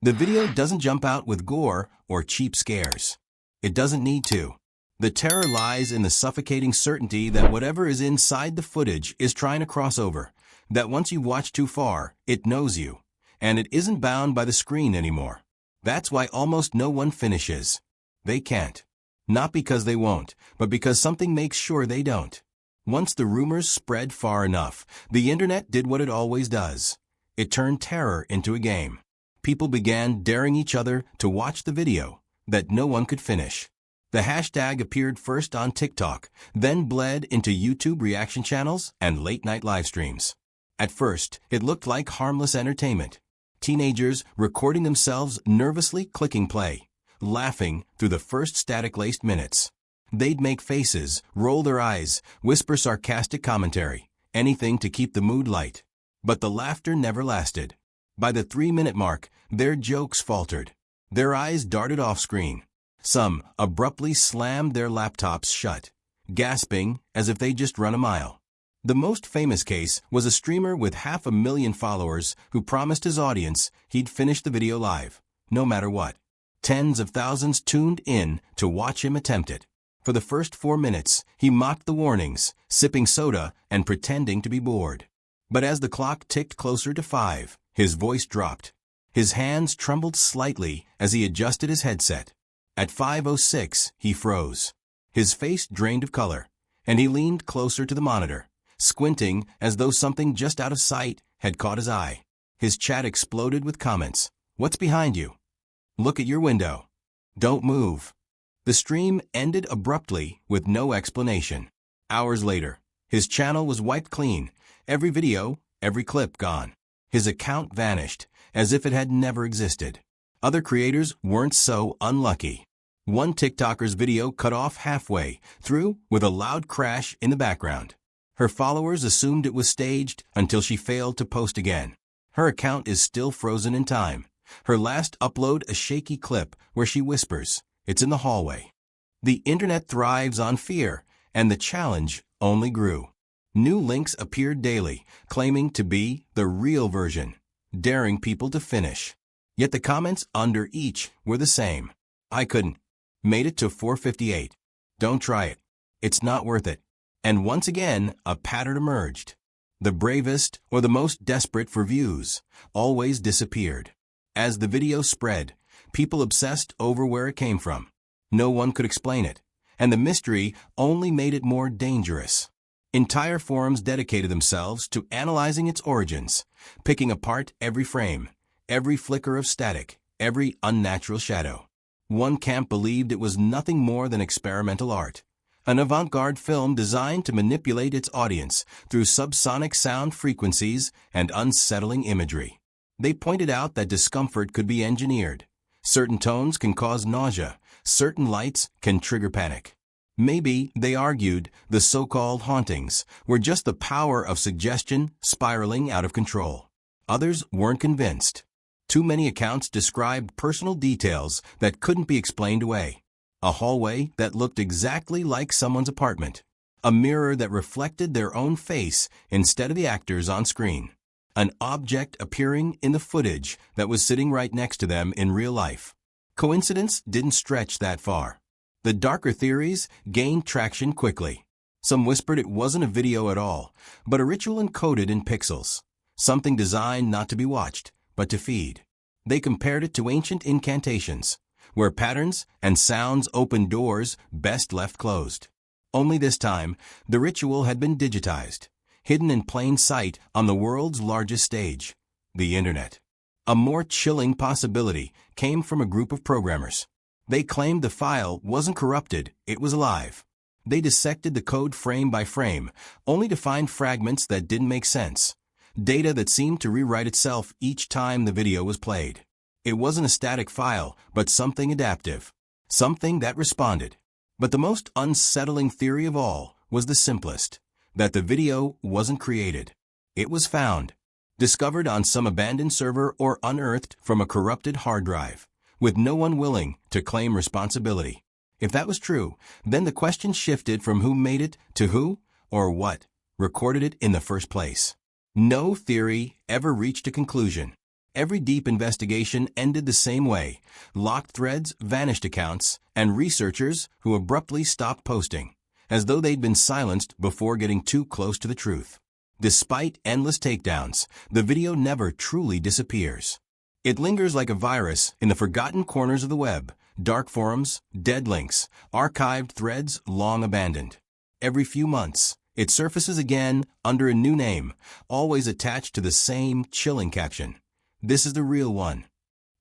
The video doesn't jump out with gore or cheap scares. It doesn't need to. The terror lies in the suffocating certainty that whatever is inside the footage is trying to cross over, that once you've watched too far, it knows you, and it isn't bound by the screen anymore. That's why almost no one finishes. They can't. Not because they won't, but because something makes sure they don't. Once the rumors spread far enough, the internet did what it always does. It turned terror into a game. People began daring each other to watch the video that no one could finish. The hashtag appeared first on TikTok, then bled into YouTube reaction channels and late-night live streams. At first, it looked like harmless entertainment. Teenagers recording themselves nervously clicking play, laughing through the first static-laced minutes. They'd make faces, roll their eyes, whisper sarcastic commentary, anything to keep the mood light. But the laughter never lasted. By the 3-minute mark, their jokes faltered. Their eyes darted off-screen. Some abruptly slammed their laptops shut, gasping as if they'd just run a mile. The most famous case was a streamer with 500,000 followers who promised his audience he'd finish the video live, no matter what. Tens of thousands tuned in to watch him attempt it. For the first 4 minutes, he mocked the warnings, sipping soda and pretending to be bored. But as the clock ticked closer to 5, his voice dropped. His hands trembled slightly as he adjusted his headset. At 5:06, he froze. His face drained of color, and he leaned closer to the monitor, squinting as though something just out of sight had caught his eye. His chat exploded with comments. "What's behind you? Look at your window. Don't move." The stream ended abruptly with no explanation. Hours later, his channel was wiped clean, every video, every clip gone. His account vanished, as if it had never existed. Other creators weren't so unlucky. One TikToker's video cut off halfway through with a loud crash in the background. Her followers assumed it was staged until she failed to post again. Her account is still frozen in time. Her last upload a shaky clip where she whispers, "It's in the hallway." The internet thrives on fear, and the challenge only grew. New links appeared daily, claiming to be the real version, daring people to finish. Yet the comments under each were the same. "I couldn't. Made it to 4:58. Don't try it. It's not worth it." And once again, a pattern emerged. The bravest, or the most desperate for views, always disappeared. As the video spread, people obsessed over where it came from. No one could explain it, and the mystery only made it more dangerous. Entire forums dedicated themselves to analyzing its origins, picking apart every frame, every flicker of static, every unnatural shadow. One camp believed it was nothing more than experimental art, an avant-garde film designed to manipulate its audience through subsonic sound frequencies and unsettling imagery. They pointed out that discomfort could be engineered. Certain tones can cause nausea, certain lights can trigger panic. Maybe, they argued, the so-called hauntings were just the power of suggestion spiraling out of control. Others weren't convinced. Too many accounts described personal details that couldn't be explained away. A hallway that looked exactly like someone's apartment. A mirror that reflected their own face instead of the actors on screen. An object appearing in the footage that was sitting right next to them in real life. Coincidence didn't stretch that far. The darker theories gained traction quickly. Some whispered it wasn't a video at all, but a ritual encoded in pixels. Something designed not to be watched, but to feed. They compared it to ancient incantations, where patterns and sounds opened doors best left closed. Only this time, the ritual had been digitized, hidden in plain sight on the world's largest stage, the internet. A more chilling possibility came from a group of programmers. They claimed the file wasn't corrupted, it was alive. They dissected the code frame by frame, only to find fragments that didn't make sense. Data that seemed to rewrite itself each time the video was played. It wasn't a static file, but something adaptive. Something that responded. But the most unsettling theory of all was the simplest. That the video wasn't created. It was found. Discovered on some abandoned server or unearthed from a corrupted hard drive, with no one willing to claim responsibility. If that was true, then the question shifted from who made it to who, or what, recorded it in the first place. No theory ever reached a conclusion. Every deep investigation ended the same way: locked threads, vanished accounts, and researchers who abruptly stopped posting, as though they'd been silenced before getting too close to the truth. Despite endless takedowns, the video never truly disappears. It lingers like a virus in the forgotten corners of the web: dark forums, dead links, archived threads long abandoned. Every few months, it surfaces again under a new name, always attached to the same chilling caption: "This is the real one."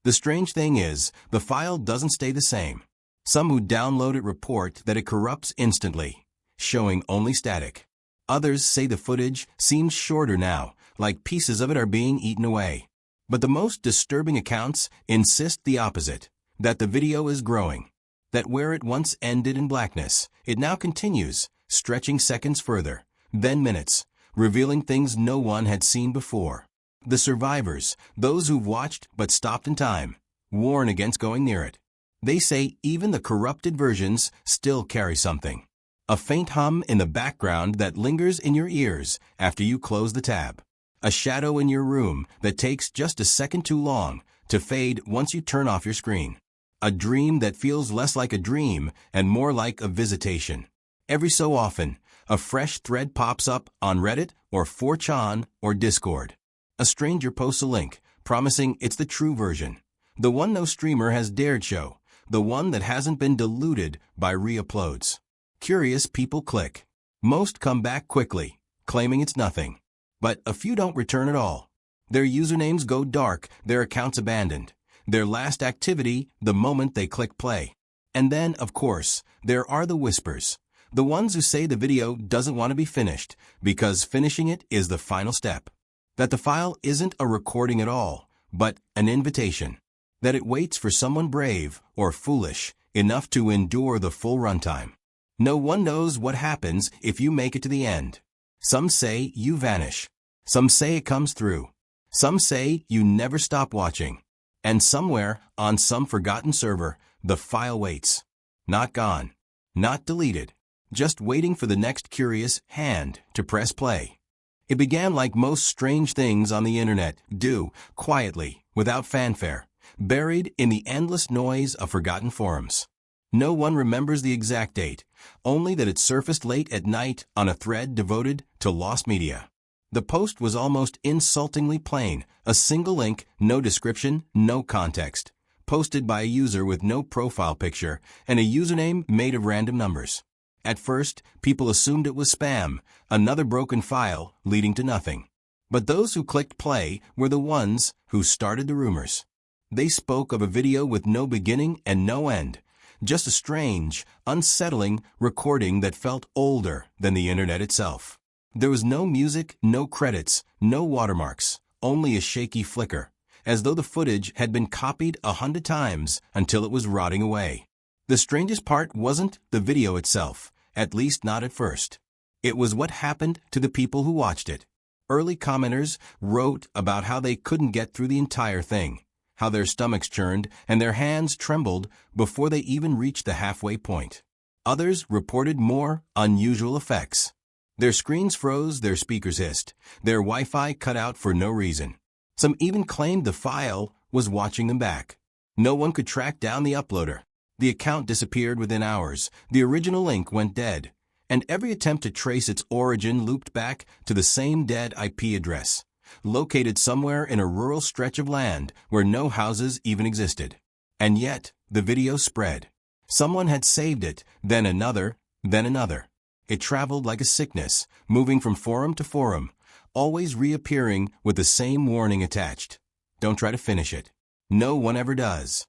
The strange thing is, the file doesn't stay the same. Some who download it report that it corrupts instantly, showing only static. Others say the footage seems shorter now, like pieces of it are being eaten away. But the most disturbing accounts insist the opposite: that the video is growing, that where it once ended in blackness, it now continues, stretching seconds further, then minutes, revealing things no one had seen before. The survivors, those who've watched but stopped in time, warn against going near it. They say even the corrupted versions still carry something: a faint hum in the background that lingers in your ears after you close the tab. A shadow in your room that takes just a second too long to fade once you turn off your screen. A dream that feels less like a dream and more like a visitation. Every so often, a fresh thread pops up on Reddit or 4chan or Discord. A stranger posts a link, promising it's the true version, the one no streamer has dared show, the one that hasn't been diluted by reuploads. Curious people click. Most come back quickly, claiming it's nothing. But a few don't return at all. Their usernames go dark, their accounts abandoned, their last activity the moment they click play. And then, of course, there are the whispers, the ones who say the video doesn't want to be finished because finishing it is the final step. That the file isn't a recording at all, but an invitation. That it waits for someone brave or foolish enough to endure the full runtime. No one knows what happens if you make it to the end. Some say you vanish. Some say it comes through. Some say you never stop watching. And somewhere, on some forgotten server, the file waits. Not gone. Not deleted. Just waiting for the next curious hand to press play. It began like most strange things on the internet do, quietly, without fanfare, buried in the endless noise of forgotten forums. No one remembers the exact date, only that it surfaced late at night on a thread devoted to lost media. The post was almost insultingly plain: a single link, no description, no context, posted by a user with no profile picture and a username made of random numbers. At first, people assumed it was spam, another broken file leading to nothing. But those who clicked play were the ones who started the rumors. They spoke of a video with no beginning and no end, just a strange, unsettling recording that felt older than the internet itself. There was no music, no credits, no watermarks, only a shaky flicker, as though the footage had been copied 100 times until it was rotting away. The strangest part wasn't the video itself, at least not at first. It was what happened to the people who watched it. Early commenters wrote about how they couldn't get through the entire thing, how their stomachs churned and their hands trembled before they even reached the halfway point. Others reported more unusual effects. Their screens froze, their speakers hissed, their Wi-Fi cut out for no reason. Some even claimed the file was watching them back. No one could track down the uploader. The account disappeared within hours, the original link went dead, and every attempt to trace its origin looped back to the same dead IP address, located somewhere in a rural stretch of land where no houses even existed. And yet, the video spread. Someone had saved it, then another, then another. It traveled like a sickness, moving from forum to forum, always reappearing with the same warning attached: don't try to finish it. No one ever does.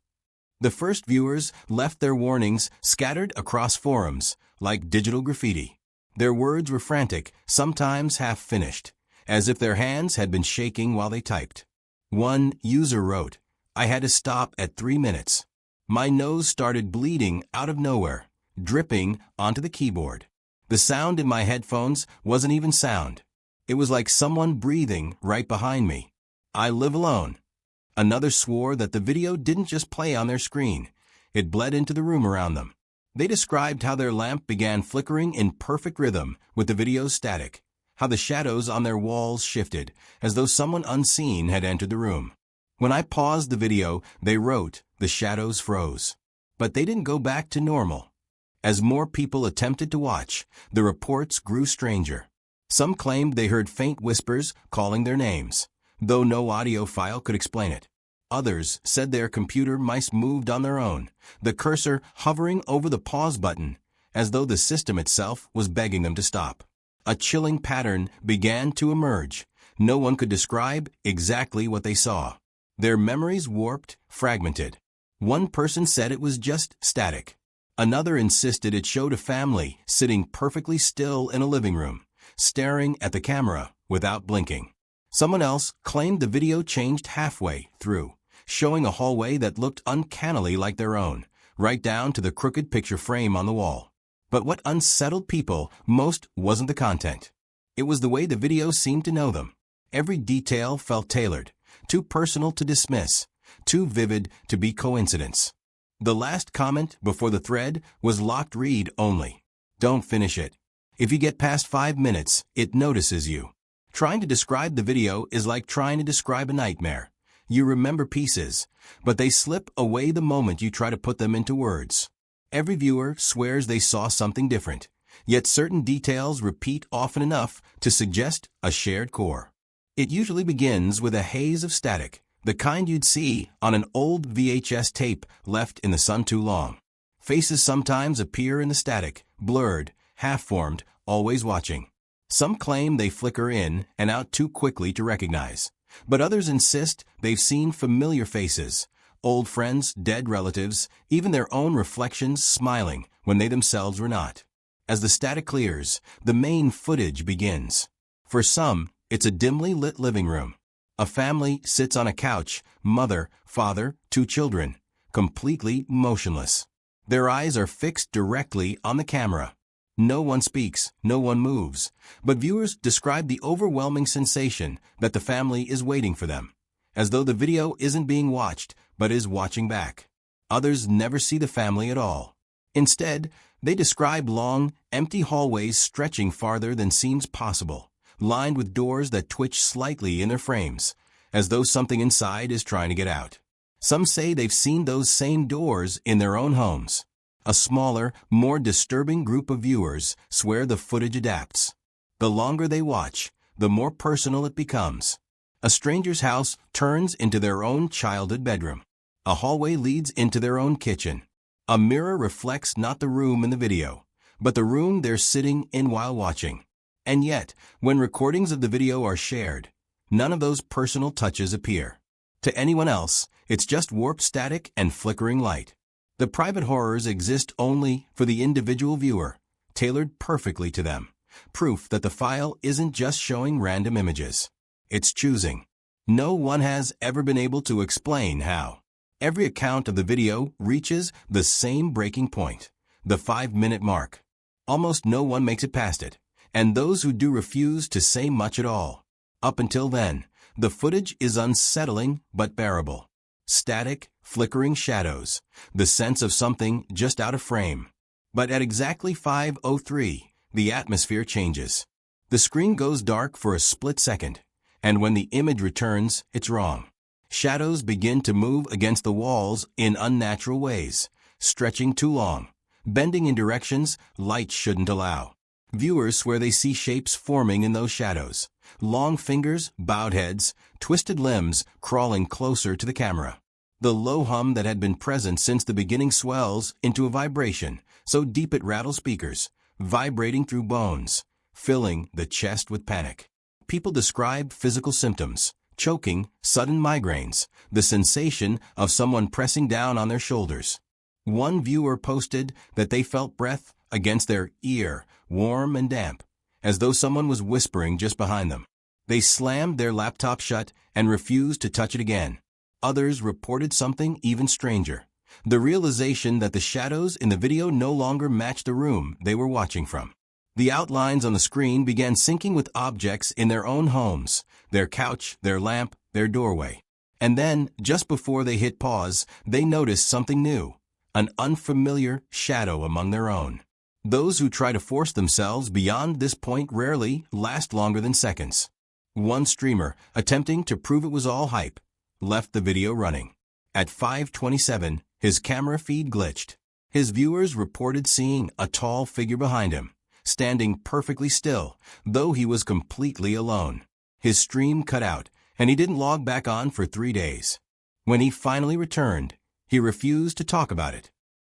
The first viewers left their warnings scattered across forums, like digital graffiti. Their words were frantic, sometimes half-finished, as if their hands had been shaking while they typed. One user wrote, "I had to stop at 3 minutes. My nose started bleeding out of nowhere, dripping onto the keyboard. The sound in my headphones wasn't even sound. It was like someone breathing right behind me. I live alone." Another swore that the video didn't just play on their screen. It bled into the room around them. They described how their lamp began flickering in perfect rhythm with the video's static, how the shadows on their walls shifted, as though someone unseen had entered the room. When I paused the video, they wrote, the shadows froze. But they didn't go back to normal. As more people attempted to watch, the reports grew stranger. Some claimed they heard faint whispers calling their names, though no audio file could explain it. Others said their computer mice moved on their own, the cursor hovering over the pause button, as though the system itself was begging them to stop. A chilling pattern began to emerge. No one could describe exactly what they saw. Their memories warped, fragmented. One person said it was just static. Another insisted it showed a family sitting perfectly still in a living room, staring at the camera without blinking. Someone else claimed the video changed halfway through, showing a hallway that looked uncannily like their own, right down to the crooked picture frame on the wall. But what unsettled people most wasn't the content. It was the way the video seemed to know them. Every detail felt tailored, too personal to dismiss, too vivid to be coincidence. The last comment before the thread was locked read only. Don't finish it. If you get past 5 minutes, it notices you. Trying to describe the video is like trying to describe a nightmare. You remember pieces, but they slip away the moment you try to put them into words. Every viewer swears they saw something different, yet certain details repeat often enough to suggest a shared core. It usually begins with a haze of static, the kind you'd see on an old VHS tape left in the sun too long. Faces sometimes appear in the static, blurred, half-formed, always watching. Some claim they flicker in and out too quickly to recognize, but others insist they've seen familiar faces, old friends, dead relatives, even their own reflections smiling when they themselves were not. As the static clears, the main footage begins. For some, it's a dimly lit living room. A family sits on a couch, mother, father, 2 children, completely motionless. Their eyes are fixed directly on the camera. No one speaks, no one moves, but viewers describe the overwhelming sensation that the family is waiting for them, as though the video isn't being watched, but is watching back. Others never see the family at all. Instead, they describe long, empty hallways stretching farther than seems possible, lined with doors that twitch slightly in their frames, as though something inside is trying to get out. Some say they've seen those same doors in their own homes. A smaller, more disturbing group of viewers swear the footage adapts. The longer they watch, the more personal it becomes. A stranger's house turns into their own childhood bedroom. A hallway leads into their own kitchen. A mirror reflects not the room in the video, but the room they're sitting in while watching. And yet, when recordings of the video are shared, none of those personal touches appear. To anyone else, it's just warped static and flickering light. The private horrors exist only for the individual viewer, tailored perfectly to them. Proof that the file isn't just showing random images. It's choosing. No one has ever been able to explain how. Every account of the video reaches the same breaking point, the 5-minute mark. Almost no one makes it past it, and those who do refuse to say much at all. Up until then, the footage is unsettling but bearable. Static, flickering shadows, the sense of something just out of frame. But at exactly 5:03, the atmosphere changes. The screen goes dark for a split second, and when the image returns, it's wrong. Shadows begin to move against the walls in unnatural ways, stretching too long, bending in directions light shouldn't allow. Viewers swear they see shapes forming in those shadows. Long fingers, bowed heads, twisted limbs crawling closer to the camera. The low hum that had been present since the beginning swells into a vibration, so deep it rattles speakers, vibrating through bones, filling the chest with panic. People describe physical symptoms, choking, sudden migraines, the sensation of someone pressing down on their shoulders. One viewer posted that they felt breath against their ear, warm and damp, as though someone was whispering just behind them. They slammed their laptop shut and refused to touch it again. Others reported something even stranger, the realization that the shadows in the video no longer matched the room they were watching from. The outlines on the screen began syncing with objects in their own homes, their couch, their lamp, their doorway. And then, just before they hit pause, they noticed something new, an unfamiliar shadow among their own. Those who try to force themselves beyond this point rarely last longer than seconds. One streamer, attempting to prove it was all hype, left the video running. At 5:27, his camera feed glitched. His viewers reported seeing a tall figure behind him, standing perfectly still, though he was completely alone. His stream cut out, and he didn't log back on for 3 days. When he finally returned, he refused to talk about it.